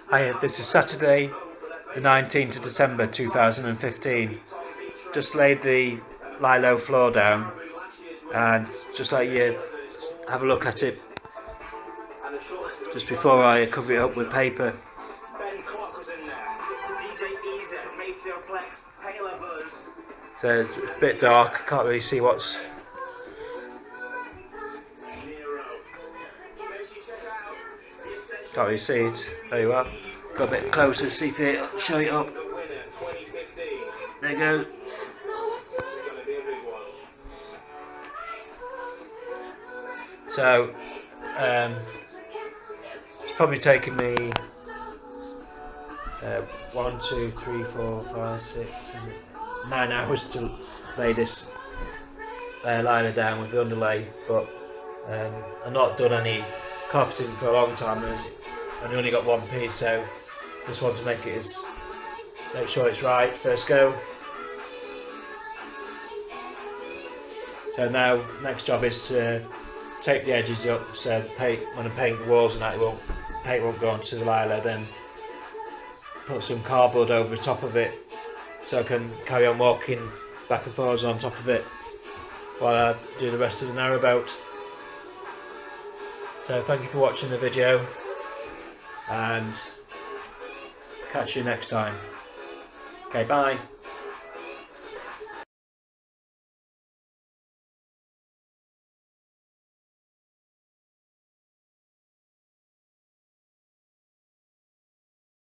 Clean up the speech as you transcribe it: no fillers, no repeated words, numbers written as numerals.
Hi, this is Saturday, the 19th of December 2015. Just laid the lilo floor down and just let you have a look at it just before I cover it up with paper. So it's a bit dark, can't really see what's... Can't really see it very well. Got a bit closer to see if it'll show it up. There you go. So, it's probably taken me 1, 2, 3, 4, 5, 6, 7, 9 hours to lay this liner down with the underlay, but I've not done any carpeting for a long time and I only got one piece, so just want to make sure it's right first go. So now next job is to tape the edges up so when I paint the walls and that paint won't go onto the lilo. Then put some cardboard over the top of it so I can carry on walking back and forwards on top of it while I do the rest of the narrowboat. So thank you for watching the video and catch you next time. Okay, bye.